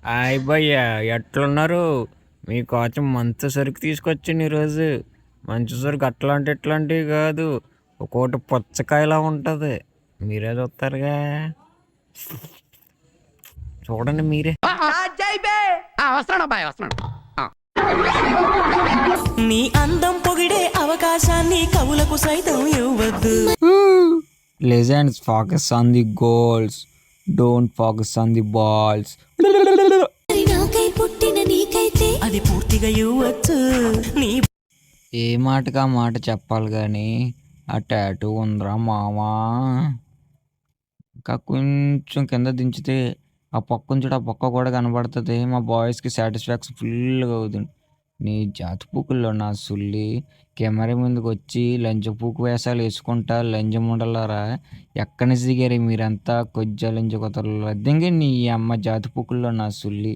Hi భయ్య, ఎట్లున్నారు? మీకోసం మంచి సరుకు తీసుకొచ్చాను ఈరోజు. మంచి సరుకు అట్లాంటి ఇట్లాంటివి కాదు, ఒక్కోటి పుచ్చకాయలా ఉంటుంది. మీరే చూస్తారుగా, చూడండి మీరే. నీ అందం పొగిడే అవకాశాన్ని కవులకు సైతం ఇవ్వద్దు. Legends focus on the goals, don't focus on the balls. నాకై పుట్టిన నీకైతే అది పూర్తిగా ఇవ్వచ్చు. నీ ఏ మాటగా మాట చెప్పాలి కానీ ఆ టాటూ ఉందిరా మామా. ఇంకా కొంచెం కింద దించితే ఆ పక్క నుంచి ఆ పక్క కూడా కనబడుతుంది. మా బాయ్స్కి సాటిస్ఫాక్షన్ ఫుల్గా అవుతుంది. నీ జాతి పూకుల్లో నా సుల్లి కెమెరా ముందుకు వచ్చి లంచ పూకు వేషాలు వేసుకుంటా లంచం ఉండలారా. ఎక్కడి నుంచి దిగారు మీరంతా? కొజ్జా లంచ కొత్తలు అద్దెంగి నీ అమ్మ జాతి పూకుల్లో నా సుల్లి.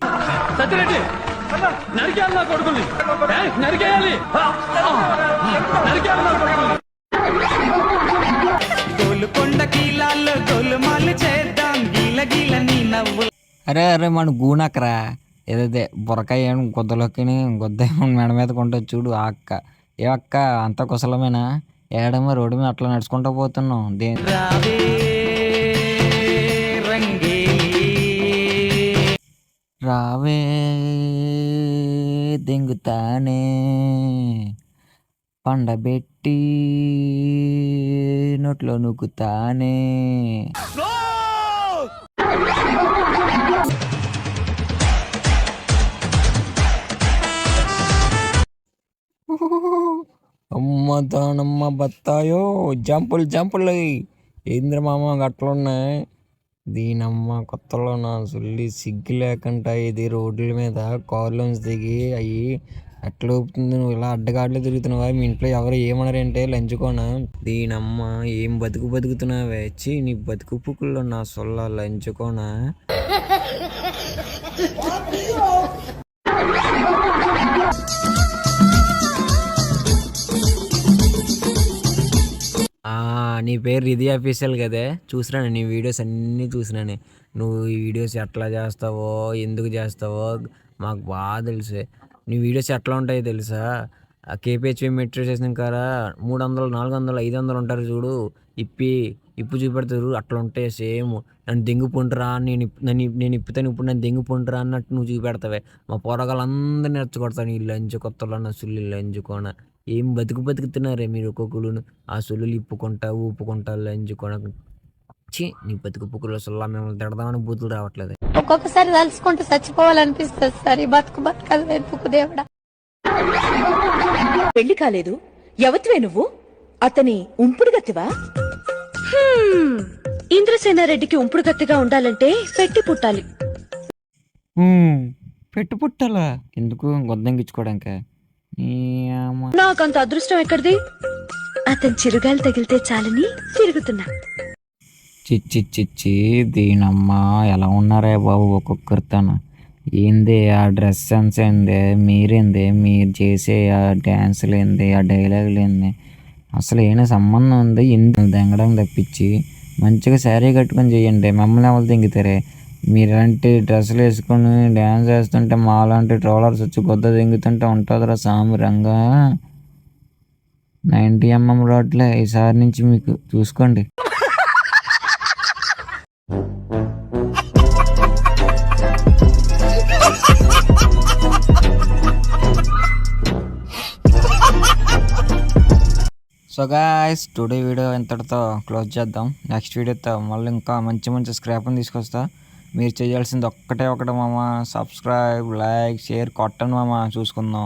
అరే అరే మన గూనక్కరా ఏదైతే బుర్రకాయ ఏం గుద్దలోకి గుద్ద మెడ మీద కొంటూ చూడు ఆ అక్క. ఏ అక్క అంత కుశలమేనా? ఏడమో రోడ్డు మీద అట్లా నడుచుకుంటూ పోతున్నాం. రావే దెంగుతానే పండబెట్టి నోట్లో నూకుతానే. అమ్మ దానమ్మ బత్తాయో జంపులు జంపులు ఏంద్ర మామ గట్లున్నాయి. దీనమ్మ కొత్తలో నా సుల్లి సిగ్గు లేకుండా ఇది రోడ్ల మీద కారులోంచి దిగి అయ్యి ఎట్లా ఊపుతుంది. నువ్వు ఇలా అడ్డగాడ్లు తిరుగుతున్నావా? మీ ఇంట్లో ఎవరు ఏమన్నారంటే లంచుకోనా? దీనమ్మ ఏం బతుకుతున్నావే? వచ్చి నీ బతుకు పుక్కుల్లో నా సొల్ల లంచుకోనా? నీ పేరు రిధి అఫీషియల్ కదే, చూసినాను నీ వీడియోస్ అన్నీ చూసినాను. నువ్వు ఈ వీడియోస్ ఎట్లా చేస్తావో ఎందుకు చేస్తావో మాకు బాగా తెలుసు. నీ వీడియోస్ ఎట్లా ఉంటాయో తెలుసా? ఆ కేపీహెచ్పి మెట్రో స్టేషన్ కారా 300, 400, 500 ఉంటారు చూడు, ఇప్పు చూపెడతారు. అట్లా ఉంటాయి సేమ్. నన్ను దెంగుకుంటురా, నేను ఇప్పుతాను ఇప్పుడు నన్ను దెంగుకుంటురా అన్నట్టు నువ్వు చూపెడతావే. మా పోరగాళ్ళందరినీ నేర్చుకొడతాను ఈ లంచ్ కొత్తలో నా సుల్లి లంచుకోన. ఏం బతుకుతున్నారే మీరు ఒక్కొక్కరు? ఆ సుల్లులు ఇప్పుకుంటా ఊపుకుంటా లంచుకోన. నీ బతుకు పుక్కులో సుల్లా మిమ్మల్ని తిడదామని బూతులు రావట్లేదు. ఒక్కొక్కసారి తలుచుకుంటూ చచ్చిపోవాలనిపిస్తుంది సార్. ఈ బతుకు వెతుకు దేవుడా. పెళ్లి కాలేదు, ఎవతివే నువ్వు? అతని ఉంపుడు గత్తివా? ఇంద్రసేనారెడ్డికి ఉంపుడు గత్తిగా ఉండాలంటే పెట్టి పుట్టాలి. పెట్టు పుట్టాలా? ఎందుకు? గొద్దంగిచ్చుకోవడానిక? నాకంత అదృష్టం ఎక్కడిది? అతని చిరుగాలి తగిలితే చాలని తిరుగుతున్నా. చిచ్చి దీనమ్మ ఎలా ఉన్నారే బాబు ఒక్కొక్కరితోన. ఏంది ఆ డ్రెస్ సెన్స్ ఏంది? మీరేంది? మీరు చేసే ఆ డ్యాన్సులు ఏంది? ఆ డైలాగులు ఏంది? అసలు ఏమైనా సంబంధం ఉంది? ఇంత దెంగడం తప్పించి మంచిగా శారీ కట్టుకొని చేయండి. మమ్మల్ని ఎవరు దింగుతారే? మీలాంటి డ్రెస్సులు వేసుకొని డ్యాన్స్ వేస్తుంటే మాలాంటి ట్రోలర్స్ వచ్చి గొద్ద దింగుతుంటే ఉంటుందిరా సామురంగా. 90mm రోడ్లే ఈసారి నుంచి మీకు చూసుకోండి. సో గాయ్స్, టుడే వీడియో ఇంతటితో క్లోజ్ చేద్దాం. నెక్స్ట్ వీడియోతో మళ్ళీ ఇంకా మంచి స్క్రాప్ని తీసుకొస్తా. మీరు చేయాల్సింది ఒకటే మామ, సబ్స్క్రైబ్, లైక్, షేర్ కొట్టండి మామ. చూసుకుందాం,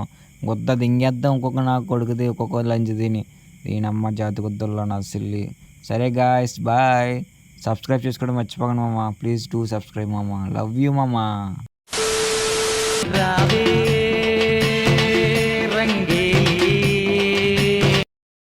గుద్ద దింగేద్దాం ఒక్కొక్క నా కొడుకుది, ఒక్కొక్క లంచ్ తిని. దీనమ్మ జాతి గుద్దల్లో నా సిల్లి. సరే గాయ్స్, బాయ్. సబ్స్క్రైబ్ చేసుకోవడం మర్చిపోకండి మామ. ప్లీజ్ డూ సబ్స్క్రైబ్ మామ. లవ్ యూ మామ.